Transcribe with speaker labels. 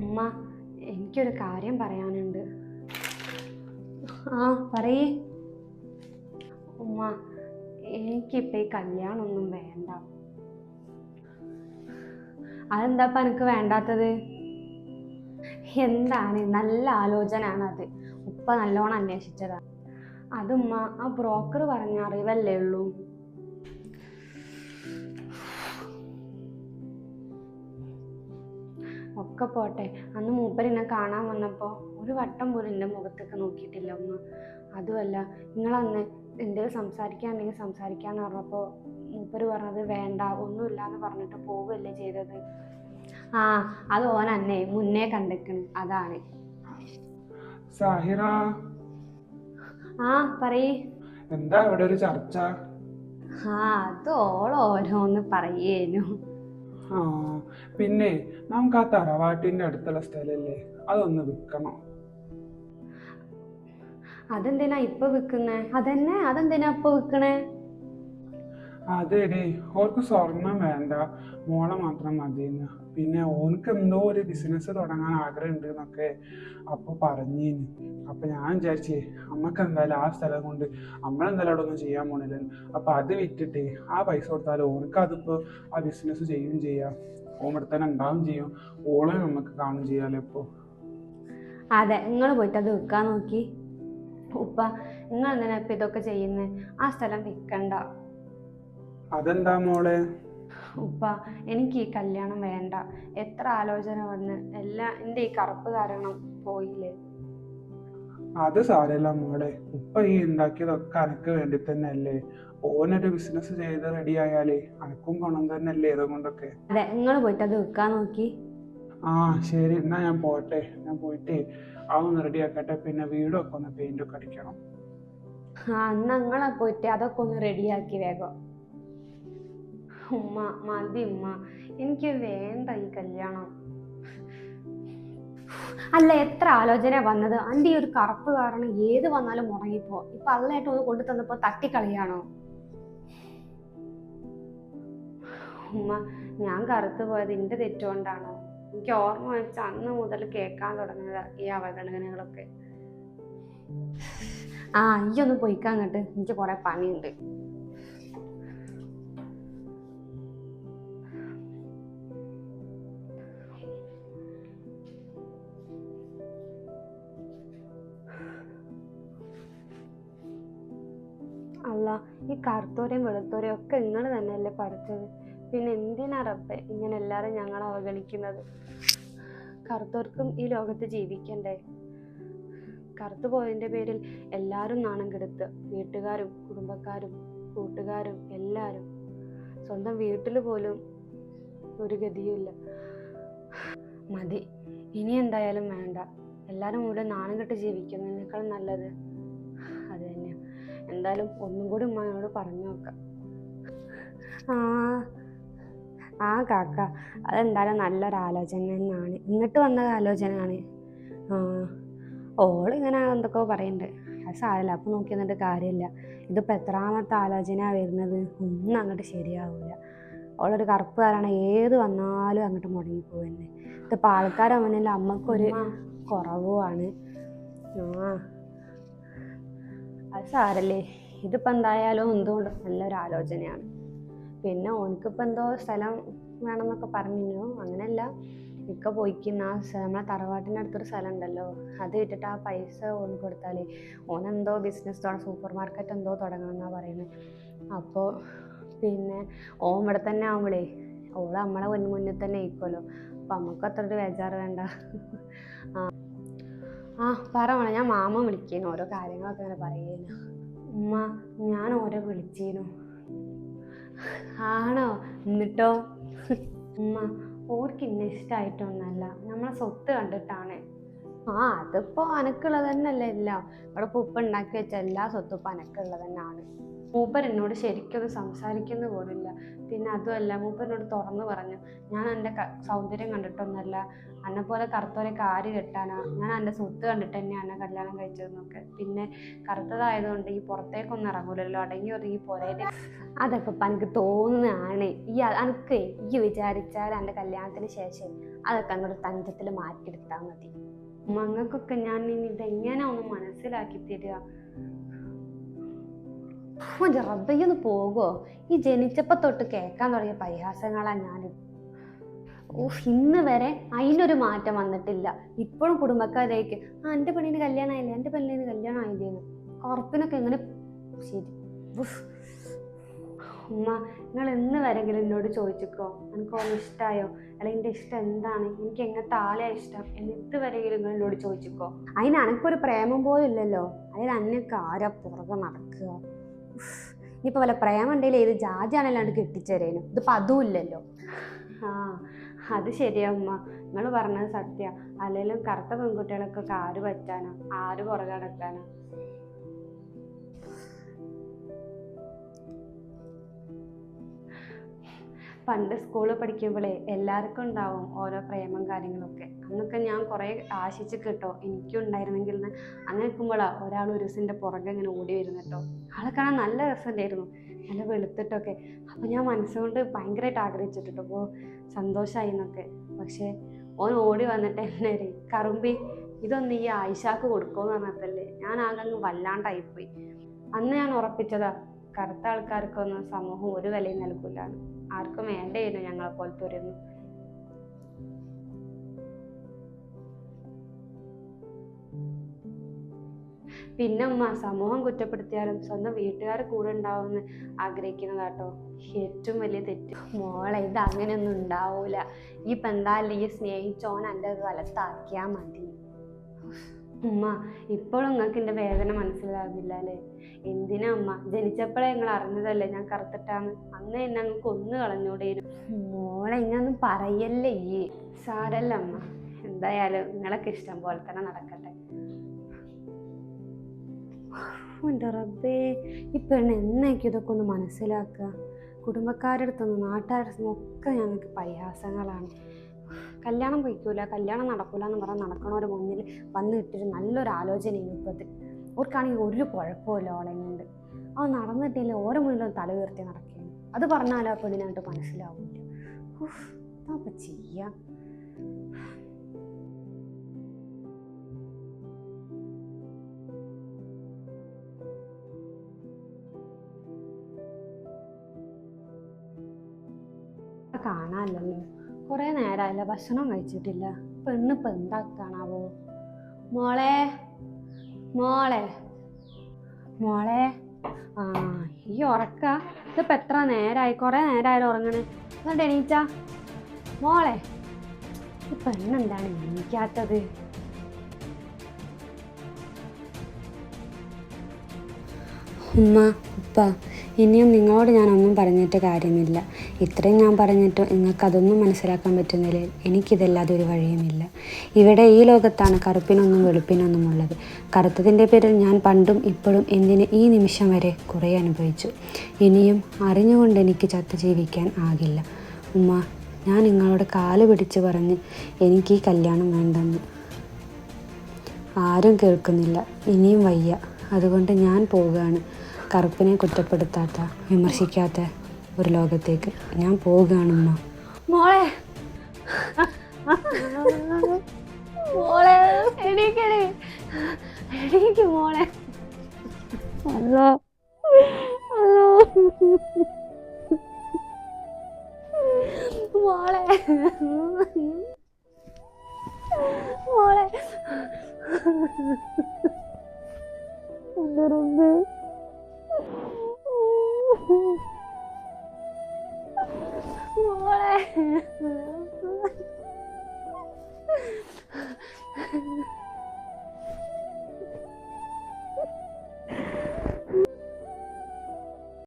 Speaker 1: ഉമ്മ, എനിക്കൊരു കാര്യം പറയാനുണ്ട്. ആ പറയേ. ഉമ്മ, എനിക്കിപ്പോൾ ഈ കല്യാണമൊന്നും വേണ്ട. അതെന്താപ്പം എനിക്ക് വേണ്ടാത്തത്? എന്താണ്, നല്ല ആലോചന ആണത്. ഉപ്പ നല്ലോണം അന്വേഷിച്ചതാണ്. അതുമ്മ, ആ ബ്രോക്കർ പറഞ്ഞ അറിവല്ലേ ഉള്ളൂ. ഒക്കെ പോട്ടെ, അന്ന് മൂപ്പര് എന്നെ കാണാൻ വന്നപ്പോൾ ഒരു വട്ടം പോലും എൻ്റെ മുഖത്തേക്ക് നോക്കിയിട്ടില്ല ഉമ്മ. അതുമല്ല, നിങ്ങളന്ന് എന്തെങ്കിലും സംസാരിക്കാനുണ്ടെങ്കിൽ സംസാരിക്കാന്ന് പറഞ്ഞപ്പോൾ മൂപ്പര് പറഞ്ഞത് വേണ്ട, ഒന്നുമില്ല എന്ന് പറഞ്ഞിട്ട് പോവുകയല്ലേ ചെയ്തത്. ആ, അത് ഓൻ അന്നേ മുന്നേ കണ്ടിക്കണ്, അതാണ്.
Speaker 2: സാഹിറ,
Speaker 1: ആ പറയ്.
Speaker 2: എന്താ ഇവിടെ ഒരു ചർച്ച?
Speaker 1: ആ, അത് ഓരോന്ന് പറയേനു.
Speaker 2: ആ, പിന്നെ നമുക്ക് ആ തറവാട്ടിന്റെ അടുത്തുള്ള സ്ഥലല്ലേ, അതൊന്ന് വിൽക്കണം.
Speaker 1: അതെന്തിനാ ഇപ്പൊ വിൽക്കുന്നേ? അതെന്തിനാ ഇപ്പൊ വിൽക്കണേ?
Speaker 2: അതെ, ഓർക്ക് സ്വർണം വേണ്ട, മോളെ മാത്രം മതിയെന്ന്. പിന്നെ ഓനക്ക് എന്തോ ഒരു ബിസിനസ് തുടങ്ങാൻ ആഗ്രഹം ഉണ്ട് എന്നൊക്കെ അപ്പൊ പറഞ്ഞീന്. അപ്പൊ ഞാൻ വിചാരിച്ചേ അമ്മക്ക് എന്തായാലും ആ സ്ഥലം കൊണ്ട് നമ്മളെന്തായാലും അവിടെ ഒന്നും ചെയ്യാൻ പോണില്ലല്ലോ. അപ്പൊ അത് വിറ്റിട്ട് ആ പൈസ കൊടുത്താൽ ഓനക്ക് അതിപ്പോ ആ ബിസിനസ് ചെയ്യുകയും ചെയ്യാം, ഓൻ ഇവിടെ തന്നെ ഉണ്ടാവും ചെയ്യും, ഓളെ നമുക്ക് കാണും ചെയ്യാലോ ഇപ്പൊ.
Speaker 1: അതെ, നിങ്ങൾ പോയിട്ട് അത് വിൽക്കാൻ നോക്കി. ഉപ്പ, നിങ്ങൾ എന്തിനാ ഇപ്പൊ ഇതൊക്കെ ചെയ്യുന്നേ? ആ സ്ഥലം വിൽക്കണ്ട.
Speaker 2: അതെന്താ മോളെ?
Speaker 1: ഉപ്പ, എനിക്ക് ഈ കല്യാണം വേണ്ട. എത്ര ആലോചന വന്ന് എല്ലാം എൻ്റെ ഈ കറുപ്പ് കാരണം പോയില്ലേ.
Speaker 2: അത് സാരല്ല മോളെ, ഉപ്പ ഈ ഉണ്ടാക്കിയതൊക്കെ അനക്ക് വേണ്ടി തന്നെ അല്ലേ. ഓനൊരു ബിസിനസ് ചെയ്ത് റെഡി ആയാലേ അനക്കും ഗുണം തന്നെ അല്ലേ ഇതുകൊണ്ടൊക്കെ.
Speaker 1: അതെ, നിങ്ങൾ പോയിട്ട് അത് വിൽക്കാൻ നോക്കി.
Speaker 2: ആ ശരി, എന്നാ ഞാൻ പോട്ടെ. ഞാൻ പോയിട്ട് അതൊന്ന് റെഡി ആക്കട്ടെ. പിന്നെ വീടൊക്കെ ഒന്ന് പെയിന്റ് ഒക്കെ അടിക്കണം.
Speaker 1: ആ, എന്നാ നിങ്ങളെ പോയിട്ട് അതൊക്കെ ഒന്ന് റെഡിയാക്കി വേഗം. ഉമ്മ മതി ഉമ്മ, എനിക്ക് വേണ്ട ഈ കല്യാണം. അല്ല, എത്ര ആലോചന വന്നത്. എൻ്റെ ഈ ഒരു കറുപ്പ് കാരണം ഏത് വന്നാലും മുടങ്ങിപ്പോ. ഇപ്പൊ അള്ളായിട്ട് ഒന്ന് കൊണ്ടു തന്നപ്പോ തട്ടിക്കളിയാണോ? ഉമ്മ, ഞാൻ കറുത്തു പോയത് എൻ്റെ തെറ്റുകൊണ്ടാണോ? എനിക്ക് ഓർമ്മ വെച്ച് അന്ന് മുതൽ കേൾക്കാൻ തുടങ്ങുന്നത് ഈ അവഗണനകളൊക്കെ. ആ, ഈ ഒന്ന് പോയിക്കാൻ കേട്ട്, എനിക്ക് കുറെ പണിയുണ്ട്. അല്ല, ഈ കറുത്തോരെയും വെളുത്തോരെയും ഒക്കെ നിങ്ങൾ തന്നെയല്ലേ പഠിച്ചത്. പിന്നെ എന്തിനാ റബ്ബേ ഇങ്ങനെ എല്ലാവരും ഞങ്ങളെ അവഗണിക്കുന്നത്? കറുത്തോർക്കും ഈ ലോകത്ത് ജീവിക്കണ്ടേ? കറുത്തു പോയതിൻ്റെ പേരിൽ എല്ലാവരും നാണം കെടുത്തുക. വീട്ടുകാരും കുടുംബക്കാരും കൂട്ടുകാരും എല്ലാവരും. സ്വന്തം വീട്ടിൽ പോലും ഒരു ഗതിയുമില്ല. മതി, ഇനി എന്തായാലും വേണ്ട. എല്ലാവരും കൂടെ നാണം കെട്ട് ജീവിക്കുന്നതിനേക്കാൾ നല്ലത് അത് തന്നെയാണ്. എന്തായാലും ഒന്നും കൂടി ഉമ്മയോട് പറഞ്ഞു നോക്കാം. ആ കാക്ക, അതെന്തായാലും നല്ലൊരാലോചന തന്നെയാണ്. ഇങ്ങോട്ട് വന്ന ആലോചനയാണ്. ഓളിങ്ങനെ എന്തൊക്കെയോ പറയുന്നുണ്ട്. അത് സാരമില്ല, അപ്പം നോക്കി എന്നിട്ട് കാര്യമില്ല. ഇതിപ്പോൾ എത്രാമത്തെ ആലോചന വരുന്നത്? ഒന്നും അങ്ങോട്ട് ശരിയാവില്ല. ഓളൊരു കറുപ്പ് കാരണം ഏത് വന്നാലും അങ്ങോട്ട് മുടങ്ങിപ്പോവന്നെ. ഇതിപ്പോൾ ആൾക്കാരെ മുന്നിൽ അമ്മക്കൊരു കുറവുമാണ്. അത് സാരല്ലേ, ഇതിപ്പോൾ എന്തായാലും എന്തുകൊണ്ട് നല്ലൊരു ആലോചനയാണ്. പിന്നെ ഓനക്കിപ്പോൾ എന്തോ സ്ഥലം വേണമെന്നൊക്കെ പറഞ്ഞിരുന്നു. അങ്ങനെയല്ല, ഇക്ക പോയിക്കുന്ന ആ നമ്മളെ തറവാട്ടിൻ്റെ അടുത്തൊരു സ്ഥലം ഉണ്ടല്ലോ, അത് വിട്ടിട്ട് ആ പൈസ ഓന് കൊടുത്താൽ ഓനെന്തോ ബിസിനസ് സൂപ്പർ മാർക്കറ്റ് എന്തോ തുടങ്ങണം എന്നാണ് പറയുന്നത്. അപ്പോൾ പിന്നെ ഓൻ ഇവിടെ തന്നെ ആവുമ്പോഴേ ഓള് നമ്മളെ മുന്നിൽ തന്നെ ഇരിക്കുമല്ലോ. അപ്പം നമുക്ക് അത്ര ഒരു ബേജാറ് വേണ്ട. പറയണം, ഞാൻ മാമ വിളിക്കേനു, ഓരോ കാര്യങ്ങളൊക്കെ അങ്ങനെ പറയുന്നു. ഉമ്മ, ഞാൻ ഓരോ വിളിച്ചേനു. ആണോ? എന്നിട്ടോ? ഉമ്മ, ഓർക്ക് ഇന്ന ഇഷ്ടമായിട്ടൊന്നല്ല, നമ്മളെ സ്വത്ത് കണ്ടിട്ടാണ്. അതിപ്പോൾ അനക്കുള്ളത് തന്നെയല്ലേ എല്ലാം. ഇവിടെ ഇപ്പോൾ ഉപ്പ ഉണ്ടാക്കി വെച്ച എല്ലാ സ്വത്തും ഇപ്പം അനക്കുള്ളത് തന്നെയാണ്. മൂപ്പർ എന്നോട് ശരിക്കൊന്നും സംസാരിക്കുന്ന പോലില്ല. പിന്നെ അതുമല്ല, മൂപ്പർ എന്നോട് തുറന്നു പറഞ്ഞു, ഞാൻ എൻ്റെ സൗന്ദര്യം കണ്ടിട്ടൊന്നുമല്ല, എന്നെ പോലെ കറുത്തവരൊക്കെ ആര് കെട്ടാനാ, ഞാൻ എൻ്റെ സ്വത്ത് കണ്ടിട്ട് തന്നെയാണ് എന്നെ കല്യാണം കഴിച്ചതെന്നൊക്കെ. പിന്നെ കറുത്തതായതുകൊണ്ട് ഈ പുറത്തേക്കൊന്നും ഇറങ്ങൂലല്ലോ, അടങ്ങി ഒതുങ്ങി പോരേ. അതൊക്കെ ഇപ്പം എനിക്ക് തോന്നുന്നതാണ്. എനിക്ക് ഈ വിചാരിച്ചാൽ എൻ്റെ കല്യാണത്തിന് ശേഷം അതൊക്കെ അങ്ങോട്ട് തഞ്ചത്തിൽ മാറ്റിയെടുത്താൽ മതി. മങ്ങൾക്കൊക്കെ ഞാൻ ഇനി ഇതെങ്ങനെ ഒന്ന് മനസ്സിലാക്കി തരിക? റബ്ബയ്യൊന്ന് പോകുമോ? ഈ ജനിച്ചപ്പോ തൊട്ട് കേൾക്കാൻ തുടങ്ങിയ പരിഹാസങ്ങളാണ് ഞാൻ. ഇന്ന് വരെ അതിനൊരു മാറ്റം വന്നിട്ടില്ല. ഇപ്പോഴും കുടുംബക്കാരേക്ക് എൻ്റെ പെണ്ണിന് കല്യാണം ആയില്ലേ, എൻ്റെ പെണ്ണിന് കല്യാണം ആയില്ലേന്ന്. കറുപ്പിനൊക്കെ എങ്ങനെ ശരി. ഉമ്മ, നിങ്ങൾ എന്ന് വരെങ്കിലും എന്നോട് ചോദിച്ചിക്കോ എനിക്ക് ഓരോ ഇഷ്ടമായോ, അല്ലെങ്കിൽ എൻ്റെ ഇഷ്ടം എന്താണ്, എനിക്ക് എങ്ങനത്തെ ആളെയാ ഇഷ്ടം എന്ന് ഇതുവരെങ്കിലും നിങ്ങൾ എന്നോട് ചോദിച്ചിക്കോ. അതിന് എനിക്കൊരു പ്രേമം പോലും ഇല്ലല്ലോ. അതിൽ അന്നൊക്കെ ആരാ പുറകെ നടക്കുക? ഇനിയിപ്പോൾ വല്ല പ്രേമം ഉണ്ടെങ്കിൽ ഏത് ജാതിയാണല്ലാണ്ട് കെട്ടിച്ചേരേനും. ഇതിപ്പോൾ അതും ഇല്ലല്ലോ. അത് ശരിയാ ഉമ്മ, നിങ്ങൾ പറഞ്ഞത് സത്യ. അല്ലെങ്കിലും കറുത്ത പെൺകുട്ടികളൊക്കെ ആര് പറ്റാനോ, ആര് പുറകെ നടക്കാനോ? പണ്ട് സ്കൂളിൽ പഠിക്കുമ്പോഴേ എല്ലാവർക്കും ഉണ്ടാവും ഓരോ പ്രേമം കാര്യങ്ങളൊക്കെ. അന്നൊക്കെ ഞാൻ കുറേ ആശിച്ച് കേട്ടോ എനിക്കും ഉണ്ടായിരുന്നെങ്കിൽ എന്ന്. അങ്ങനെ നിൽക്കുമ്പോഴാണ് ഒരാൾ ഒരു ദിവസത്തിൻ്റെ പുറകെ ഇങ്ങനെ ഓടി വരുന്നു കേട്ടോ. ആളെ കാണാൻ നല്ല രസമുണ്ടായിരുന്നു, നല്ല വെളുത്തിട്ടൊക്കെ. അപ്പം ഞാൻ മനസ്സുകൊണ്ട് ഭയങ്കരമായിട്ട് ആഗ്രഹിച്ചിട്ടോ, അപ്പോൾ സന്തോഷമായി എന്നൊക്കെ. പക്ഷേ ഓൻ ഓടി വന്നിട്ട് എന്നെ കറുമ്പി ഇതൊന്ന് ഈ ആയിഷാക്ക് കൊടുക്കുമെന്ന് പറഞ്ഞതല്ലേ. ഞാൻ ആകെ അങ്ങ് വല്ലാണ്ടായിപ്പോയി. അന്ന് ഞാൻ ഉറപ്പിച്ചതാ, കറുത്ത ആൾക്കാർക്കൊന്നും സമൂഹം ഒരു വിലയും നൽകില്ല, ആർക്കും വേണ്ടേനു ഞങ്ങളെ പോലത്തെ ഒരു. പിന്നെ ഉമ്മ, സമൂഹം കുറ്റപ്പെടുത്തിയാലും സ്വന്തം വീട്ടുകാർ കൂടെ ഉണ്ടാവുമെന്ന് ആഗ്രഹിക്കുന്നതാട്ടോ ഏറ്റവും വലിയ തെറ്റ്. മോളെ, ഇത് അങ്ങനെയൊന്നും ഉണ്ടാവൂല. ഈ ഇപ്പം എന്തായാലും ഈ സ്നേഹിച്ചോൻ എൻ്റെ വലത്താക്കിയാൽ മതി. ഉമ്മ, ഇപ്പോഴും നിങ്ങൾക്ക് എൻ്റെ വേദന മനസ്സിലാകുന്നില്ല അല്ലേ? എന്തിനാ ഉമ്മ, ജനിച്ചപ്പോഴേ നിങ്ങൾ അറിഞ്ഞതല്ലേ ഞാൻ കറുത്തിട്ടാന്ന്. അന്ന് എന്നെ അങ്ങ് കൊന്നു കളഞ്ഞൂടേനും. മോളെ, ഇങ്ങനൊന്നും പറയല്ലേ. ഈ സാരല്ല അമ്മ, എന്തായാലും നിങ്ങളൊക്കെ ഇഷ്ടം പോലെ തന്നെ നടക്കട്ടെ. എൻ്റെ റബ്ബേ, ഈ പെണ്ണ് എന്നേക്കും ഇതൊക്കെ ഒന്ന് മനസ്സിലാക്കുക. കുടുംബക്കാരുടെ അടുത്തൊന്നും നാട്ടുകാരുടെ അടുത്തൊന്നും ഒക്കെ ഞങ്ങൾക്ക് പരിഹാസങ്ങളാണ്. കല്യാണം കഴിക്കൂല, കല്യാണം നടക്കൂല എന്ന് പറഞ്ഞാൽ നടക്കണവരുടെ മുന്നിൽ വന്ന് ഇട്ടൊരു നല്ലൊരു ആലോചനയാണ് ഇപ്പത്. ഓർക്കാണെങ്കിൽ ഒരു കുഴപ്പമില്ല ഓളെ കൊണ്ട്. അത് നടന്നിട്ടില്ല, ഓരോ മുന്നിലും തല ഉയർത്തി നടക്കുകയാണ്. അത് പറഞ്ഞാലും ആ പെണ്ണിനായിട്ട് മനസ്സിലാവില്ല. എന്താ ചെയ്യാ? കാണാനല്ലോ, കുറേ നേരമായില്ല ഭക്ഷണം കഴിച്ചിട്ടില്ല. പെണ്ണിപ്പോൾ എന്താക്കാണാവോ? മോളെ, മോളെ, മോളെ. ഈ ഉറക്ക ഇതിപ്പോൾ എത്ര നേരമായി? കുറേ നേരമായാലും ഉറങ്ങണേ. എന്നിട്ട് എണീച്ചാ മോളെ. ഈ പെണ്ണെന്താണ് എണീക്കാത്തത്? ഉമ്മ, ഉപ്പ, ഇനിയും നിങ്ങളോട് ഞാനൊന്നും പറഞ്ഞിട്ട് കാര്യമില്ല. ഇത്രയും ഞാൻ പറഞ്ഞിട്ട് നിങ്ങൾക്കതൊന്നും മനസ്സിലാക്കാൻ പറ്റുന്നില്ല. എനിക്കിതല്ലാതെ ഒരു വഴിയുമില്ല. ഇവിടെ ഈ ലോകത്താണ് കറുപ്പിനൊന്നും വെളുപ്പിനൊന്നും ഉള്ളത്. കറുത്തതിൻ്റെ പേരിൽ ഞാൻ പണ്ടും ഇപ്പോഴും എന്തിന് ഈ നിമിഷം വരെ കുറേ അനുഭവിച്ചു. ഇനിയും അറിഞ്ഞുകൊണ്ട് എനിക്ക് ചത്ത് ജീവിക്കാൻ ആകില്ല. ഉമ്മ, ഞാൻ നിങ്ങളോട് കാല് പിടിച്ച് പറഞ്ഞ് എനിക്ക് ഈ കല്യാണം വേണ്ടെന്ന്. ആരും കേൾക്കുന്നില്ല, ഇനിയും വയ്യ. അതുകൊണ്ട് ഞാൻ പോവുകയാണ്. കറുപ്പിനെ കുറ്റപ്പെടുത്താത്ത, വിമർശിക്കാത്ത ഒരു ലോകത്തേക്ക് ഞാൻ പോവുകയാണമ്മ. മോളെ, മോളെ, എണീക്കണേ, എണീക്ക് മോളെ. അല്ലോ, അല്ലോ, മോളെ, മോളെ. മോളെ, മോളെ.